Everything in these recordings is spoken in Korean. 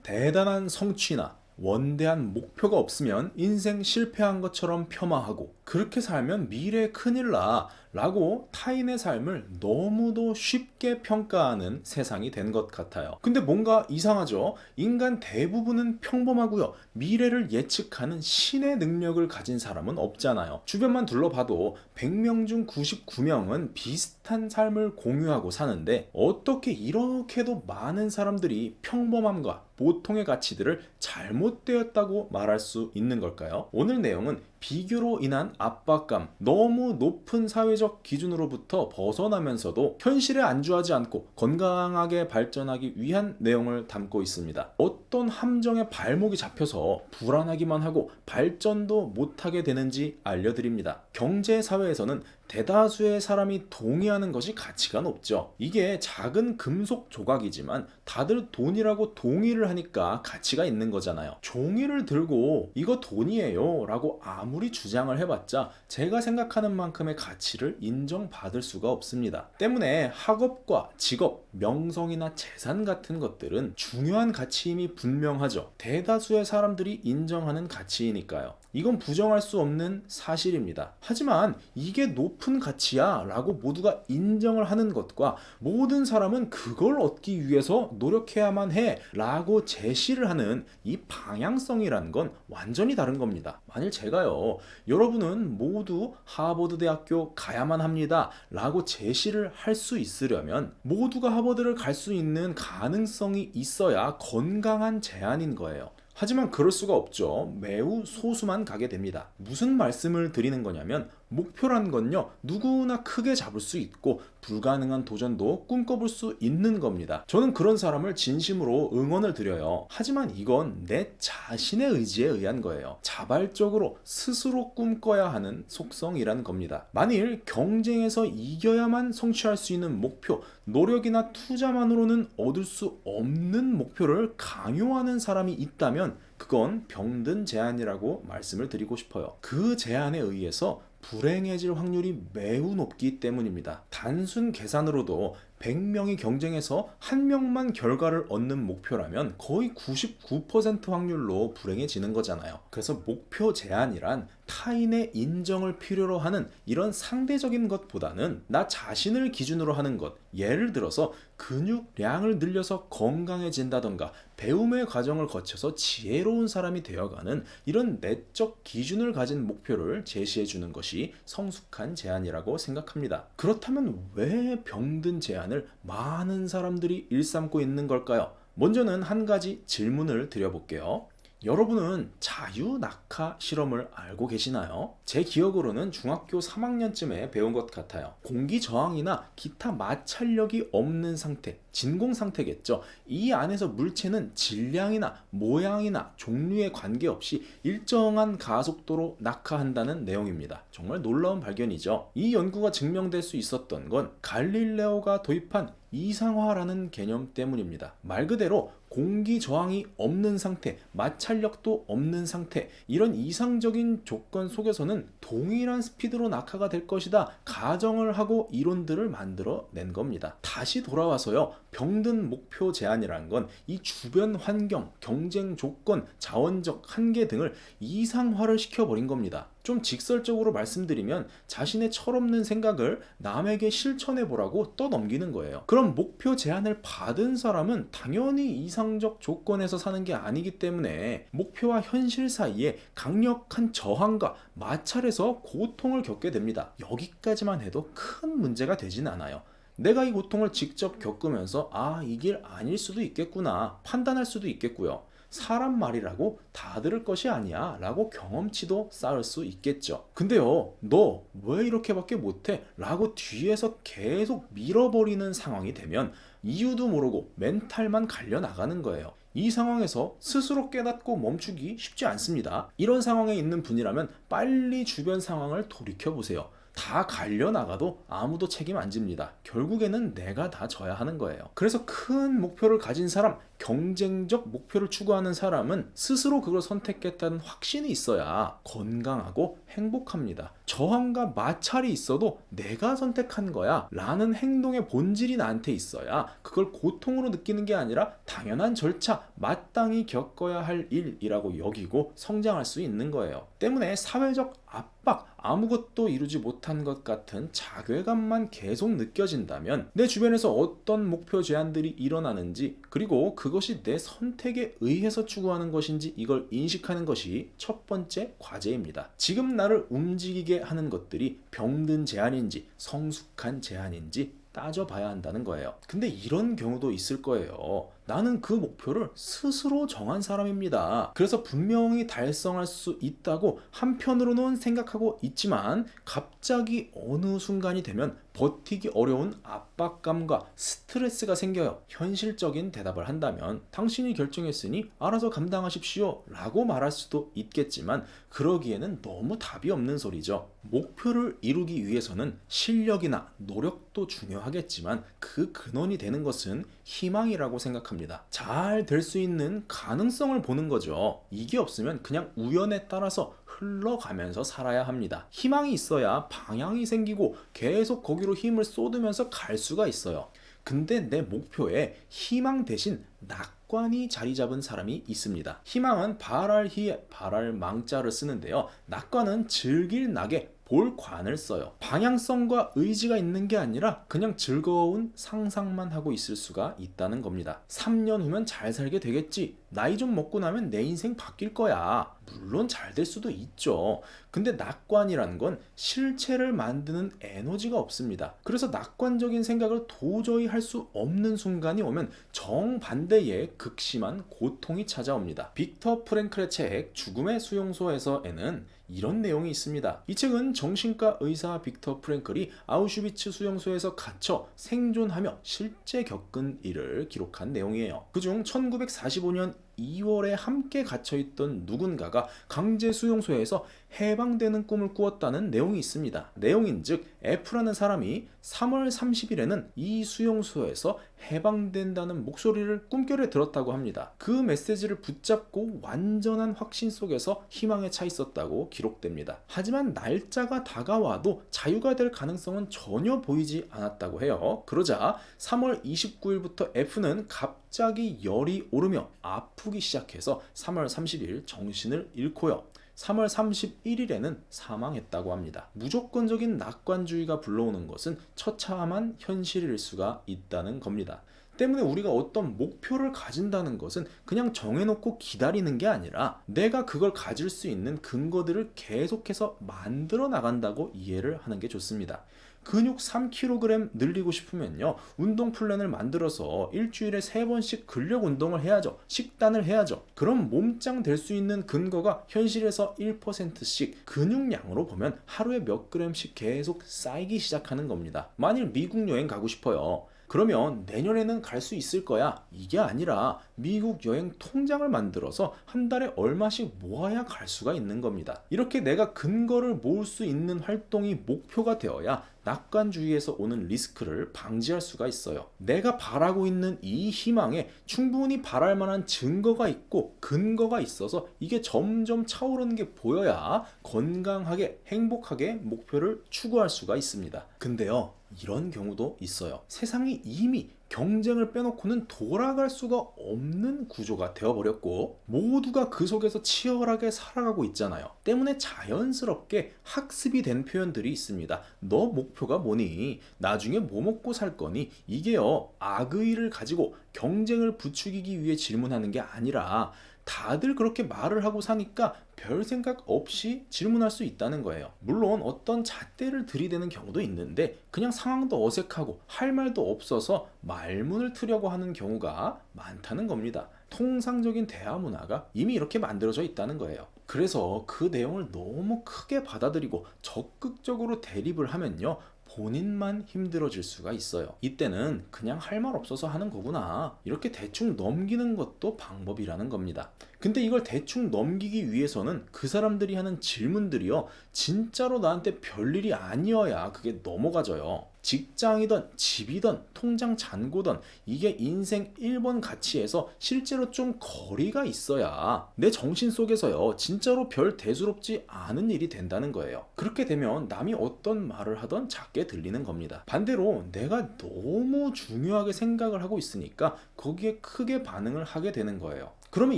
대단한 성취나 원대한 목표가 없으면 인생 실패한 것처럼 폄하하고, 그렇게 살면 미래에 큰일 나 라고 타인의 삶을 너무도 쉽게 평가하는 세상이 된 것 같아요. 근데 뭔가 이상하죠? 인간 대부분은 평범하고요, 미래를 예측하는 신의 능력을 가진 사람은 없잖아요. 주변만 둘러봐도 100명 중 99명은 비슷한 삶을 공유하고 사는데, 어떻게 이렇게도 많은 사람들이 평범함과 보통의 가치들을 잘못되었다고 말할 수 있는 걸까요? 오늘 내용은 비교로 인한 압박감, 너무 높은 사회적 기준으로부터 벗어나면서도 현실에 안주하지 않고 건강하게 발전하기 위한 내용을 담고 있습니다. 어떤 함정에 발목이 잡혀서 불안하기만 하고 발전도 못하게 되는지 알려드립니다. 경제 사회에서는 대다수의 사람이 동의하는 것이 가치가 높죠. 이게 작은 금속 조각이지만 다들 돈이라고 동의를 하니까 가치가 있는 거잖아요. 종이를 들고 이거 돈이에요 라고 아무리 주장을 해봤자 제가 생각하는 만큼의 가치를 인정받을 수가 없습니다. 때문에 학업과 직업, 명성이나 재산 같은 것들은 중요한 가치임이 분명하죠. 대다수의 사람들이 인정하는 가치이니까요. 이건 부정할 수 없는 사실입니다. 하지만 이게 높은 가치야 라고 모두가 인정을 하는 것과 모든 사람은 그걸 얻기 위해서 노력해야만 해 라고 제시를 하는 이 방향성이라는 건 완전히 다른 겁니다. 만일 제가요, 여러분은 모두 하버드 대학교 가야만 합니다 라고 제시를 할 수 있으려면 모두가 하버드를 갈 수 있는 가능성이 있어야 건강한 제안인 거예요. 하지만 그럴 수가 없죠. 매우 소수만 가게 됩니다. 무슨 말씀을 드리는 거냐면, 목표란 건요, 누구나 크게 잡을 수 있고 불가능한 도전도 꿈꿔볼 수 있는 겁니다. 저는 그런 사람을 진심으로 응원을 드려요. 하지만 이건 내 자신의 의지에 의한 거예요. 자발적으로 스스로 꿈꿔야 하는 속성이란 겁니다. 만일 경쟁에서 이겨야만 성취할 수 있는 목표, 노력이나 투자만으로는 얻을 수 없는 목표를 강요하는 사람이 있다면 그건 병든 제안이라고 말씀을 드리고 싶어요. 그 제안에 의해서 불행해질 확률이 매우 높기 때문입니다. 단순 계산으로도 100명이 경쟁해서 한 명만 결과를 얻는 목표라면 거의 99% 확률로 불행해지는 거잖아요. 그래서 목표 제한이란 타인의 인정을 필요로 하는 이런 상대적인 것보다는 나 자신을 기준으로 하는 것, 예를 들어서 근육량을 늘려서 건강해진다던가 배움의 과정을 거쳐서 지혜로운 사람이 되어가는 이런 내적 기준을 가진 목표를 제시해 주는 것이 성숙한 제안이라고 생각합니다. 그렇다면 왜 병든 제안을 많은 사람들이 일삼고 있는 걸까요? 먼저는 한 가지 질문을 드려볼게요. 여러분은 자유낙하 실험을 알고 계시나요? 제 기억으로는 중학교 3학년쯤에 배운 것 같아요. 공기 저항이나 기타 마찰력이 없는 상태, 진공 상태겠죠. 이 안에서 물체는 질량이나 모양이나 종류에 관계없이 일정한 가속도로 낙하한다는 내용입니다. 정말 놀라운 발견이죠. 이 연구가 증명될 수 있었던 건 갈릴레오가 도입한 이상화라는 개념 때문입니다. 말 그대로 공기 저항이 없는 상태, 마찰력도 없는 상태, 이런 이상적인 조건 속에서는 동일한 스피드로 낙하가 될 것이다 가정을 하고 이론들을 만들어 낸 겁니다. 다시 돌아와서요, 병든 목표 제한이라는 건 이 주변 환경, 경쟁 조건, 자원적 한계 등을 이상화를 시켜버린 겁니다. 좀 직설적으로 말씀드리면 자신의 철없는 생각을 남에게 실천해보라고 떠넘기는 거예요. 그럼 목표 제안을 받은 사람은 당연히 이상적 조건에서 사는 게 아니기 때문에 목표와 현실 사이에 강력한 저항과 마찰에서 고통을 겪게 됩니다. 여기까지만 해도 큰 문제가 되진 않아요. 내가 이 고통을 직접 겪으면서 이 길 아닐 수도 있겠구나 판단할 수도 있겠고요. 사람 말이라고 다 들을 것이 아니야 라고 경험치도 쌓을 수 있겠죠. 근데요, 너 왜 이렇게밖에 못해? 라고 뒤에서 계속 밀어버리는 상황이 되면 이유도 모르고 멘탈만 갈려 나가는 거예요. 이 상황에서 스스로 깨닫고 멈추기 쉽지 않습니다. 이런 상황에 있는 분이라면 빨리 주변 상황을 돌이켜보세요. 다 갈려나가도 아무도 책임 안 집니다. 결국에는 내가 다 져야 하는 거예요. 그래서 큰 목표를 가진 사람, 경쟁적 목표를 추구하는 사람은 스스로 그걸 선택했다는 확신이 있어야 건강하고 행복합니다. 저항과 마찰이 있어도 내가 선택한 거야 라는 행동의 본질이 나한테 있어야 그걸 고통으로 느끼는 게 아니라 당연한 절차, 마땅히 겪어야 할 일이라고 여기고 성장할 수 있는 거예요. 때문에 사회적 압박, 아무것도 이루지 못한 것 같은 자괴감만 계속 느껴진다면 내 주변에서 어떤 목표 제한들이 일어나는지, 그리고 그것이 내 선택에 의해서 추구하는 것인지 이걸 인식하는 것이 첫 번째 과제입니다. 지금 나를 움직이게 하는 것들이 병든 제한인지 성숙한 제한인지 따져봐야 한다는 거예요. 근데 이런 경우도 있을 거예요. 나는 그 목표를 스스로 정한 사람입니다. 그래서 분명히 달성할 수 있다고 한편으로는 생각하고 있지만 갑자기 어느 순간이 되면 버티기 어려운 압박감과 스트레스가 생겨요. 현실적인 대답을 한다면 당신이 결정했으니 알아서 감당하십시오 라고 말할 수도 있겠지만 그러기에는 너무 답이 없는 소리죠. 목표를 이루기 위해서는 실력이나 노력도 중요하겠지만 그 근원이 되는 것은 희망이라고 생각합니다. 잘 될 수 있는 가능성을 보는 거죠. 이게 없으면 그냥 우연에 따라서 흘러가면서 살아야 합니다. 희망이 있어야 방향이 생기고 계속 거기로 힘을 쏟으면서 갈 수가 있어요. 근데 내 목표에 희망 대신 낙관이 자리 잡은 사람이 있습니다. 희망은 발할 희에 발할 망자를 쓰는데요. 낙관은 즐길 낙에 볼 관을 써요. 방향성과 의지가 있는 게 아니라 그냥 즐거운 상상만 하고 있을 수가 있다는 겁니다. 3년 후면 잘 살게 되겠지. 나이 좀 먹고 나면 내 인생 바뀔 거야. 물론 잘 될 수도 있죠. 근데 낙관이란 건 실체를 만드는 에너지가 없습니다. 그래서 낙관적인 생각을 도저히 할 수 없는 순간이 오면 정반대의 극심한 고통이 찾아옵니다. 빅터 프랭클의 책 죽음의 수용소에서에는 이런 내용이 있습니다. 이 책은 정신과 의사 빅터 프랭클이 아우슈비츠 수용소에서 갇혀 생존하며 실제 겪은 일을 기록한 내용이에요. 그중 1945년 2월에 함께 갇혀있던 누군가가 강제 수용소에서 해방되는 꿈을 꾸었다는 내용이 있습니다. 내용인즉 F라는 사람이 3월 30일에는 이 수용소에서 해방된다는 목소리를 꿈결에 들었다고 합니다. 그 메시지를 붙잡고 완전한 확신 속에서 희망에 차 있었다고 기록됩니다. 하지만 날짜가 다가와도 자유가 될 가능성은 전혀 보이지 않았다고 해요. 그러자 3월 29일부터 F는 갑자기 열이 오르며 아프기 시작해서 3월 30일 정신을 잃고요. 3월 31일에는 사망했다고 합니다. 무조건적인 낙관주의가 불러오는 것은 처참한 현실일 수가 있다는 겁니다. 때문에 우리가 어떤 목표를 가진다는 것은 그냥 정해놓고 기다리는 게 아니라 내가 그걸 가질 수 있는 근거들을 계속해서 만들어 나간다고 이해를 하는 게 좋습니다. 근육 3kg 늘리고 싶으면요, 운동 플랜을 만들어서 일주일에 3번씩 근력 운동을 해야죠. 식단을 해야죠. 그럼 몸짱 될 수 있는 근거가 현실에서 1%씩 근육량으로 보면 하루에 몇 g씩 계속 쌓이기 시작하는 겁니다. 만일 미국 여행 가고 싶어요. 그러면 내년에는 갈 수 있을 거야. 이게 아니라 미국 여행 통장을 만들어서 한 달에 얼마씩 모아야 갈 수가 있는 겁니다. 이렇게 내가 근거를 모을 수 있는 활동이 목표가 되어야 낙관주의에서 오는 리스크를 방지할 수가 있어요. 내가 바라고 있는 이 희망에 충분히 바랄 만한 증거가 있고 근거가 있어서 이게 점점 차오르는 게 보여야 건강하게 행복하게 목표를 추구할 수가 있습니다. 근데요, 이런 경우도 있어요. 세상이 이미 경쟁을 빼놓고는 돌아갈 수가 없는 구조가 되어버렸고 모두가 그 속에서 치열하게 살아가고 있잖아요. 때문에 자연스럽게 학습이 된 표현들이 있습니다. 너 목표가 뭐니? 나중에 뭐 먹고 살 거니? 이게요, 악의를 가지고 경쟁을 부추기기 위해 질문하는 게 아니라 다들 그렇게 말을 하고 사니까 별 생각 없이 질문할 수 있다는 거예요. 물론 어떤 잣대를 들이대는 경우도 있는데 그냥 상황도 어색하고 할 말도 없어서 말문을 트려고 하는 경우가 많다는 겁니다. 통상적인 대화 문화가 이미 이렇게 만들어져 있다는 거예요. 그래서 그 내용을 너무 크게 받아들이고 적극적으로 대립을 하면요, 본인만 힘들어질 수가 있어요. 이때는 그냥 할 말 없어서 하는 거구나, 이렇게 대충 넘기는 것도 방법이라는 겁니다. 근데 이걸 대충 넘기기 위해서는 그 사람들이 하는 질문들이요, 진짜로 나한테 별일이 아니어야 그게 넘어가져요. 직장이든 집이든 통장 잔고든 이게 인생 1번 가치에서 실제로 좀 거리가 있어야 내 정신 속에서요 진짜로 별 대수롭지 않은 일이 된다는 거예요. 그렇게 되면 남이 어떤 말을 하던 작게 들리는 겁니다. 반대로 내가 너무 중요하게 생각을 하고 있으니까 거기에 크게 반응을 하게 되는 거예요. 그러면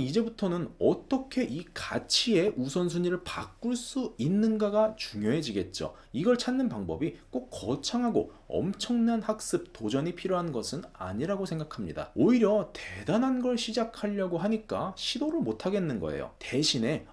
이제부터는 어떻게 이 가치의 우선순위를 바꿀 수 있는가가 중요해지겠죠. 이걸 찾는 방법이 꼭 거창하고 엄청난 학습, 도전이 필요한 것은 아니라고 생각합니다. 오히려 대단한 걸 시작하려고 하니까 시도를 못 하겠는 거예요. 대신에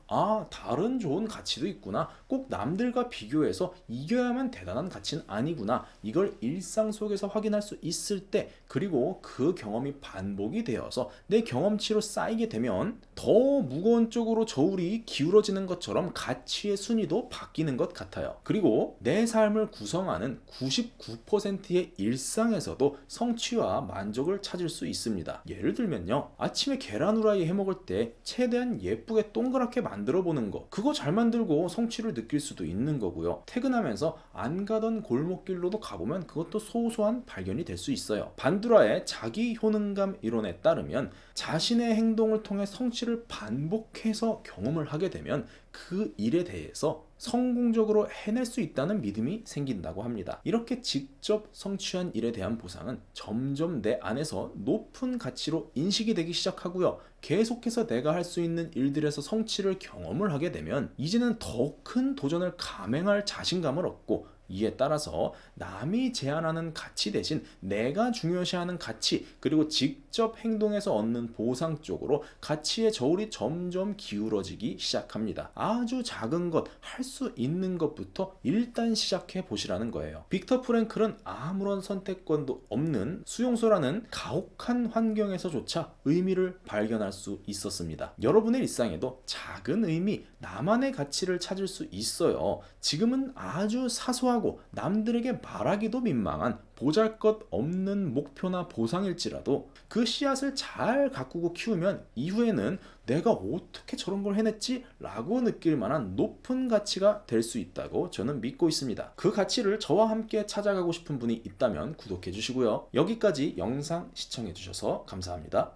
다른 좋은 가치도 있구나. 꼭 남들과 비교해서 이겨야만 대단한 가치는 아니구나. 이걸 일상 속에서 확인할 수 있을 때, 그리고 그 경험이 반복이 되어서 내 경험치로 쌓이게 되면 더 무거운 쪽으로 저울이 기울어지는 것처럼 가치의 순위도 바뀌는 것 같아요. 그리고 내 삶을 구성하는 99%의 일상에서도 성취와 만족을 찾을 수 있습니다. 예를 들면요, 아침에 계란 후라이 해 먹을 때 최대한 예쁘게 동그랗게 만들어 보는 거, 그거 잘 만들고 성취를 느낄 수도 있는 거고요. 퇴근하면서 안 가던 골목길로도 가보면 그것도 소소한 발견이 될 수 있어요. 반두라의 자기 효능감 이론에 따르면 자신의 행동을 통해 성취를 반복해서 경험을 하게 되면 그 일에 대해서 성공적으로 해낼 수 있다는 믿음이 생긴다고 합니다. 이렇게 직접 성취한 일에 대한 보상은 점점 내 안에서 높은 가치로 인식이 되기 시작하고요. 계속해서 내가 할 수 있는 일들에서 성취를 경험을 하게 되면 이제는 더 큰 도전을 감행할 자신감을 얻고, 이에 따라서 남이 제안하는 가치 대신 내가 중요시하는 가치, 그리고 직접 행동해서 얻는 보상 쪽으로 가치의 저울이 점점 기울어지기 시작합니다. 아주 작은 것, 할 수 있는 것부터 일단 시작해 보시라는 거예요. 빅터 프랭클은 아무런 선택권도 없는 수용소라는 가혹한 환경에서조차 의미를 발견할 수 있었습니다. 여러분의 일상에도 작은 의미, 나만의 가치를 찾을 수 있어요. 지금은 아주 사소하고 남들에게 말하기도 민망한 보잘것없는 목표나 보상일지라도 그 씨앗을 잘 가꾸고 키우면 이후에는 내가 어떻게 저런 걸 해냈지? 라고 느낄 만한 높은 가치가 될 수 있다고 저는 믿고 있습니다. 그 가치를 저와 함께 찾아가고 싶은 분이 있다면 구독해 주시고요. 여기까지 영상 시청해 주셔서 감사합니다.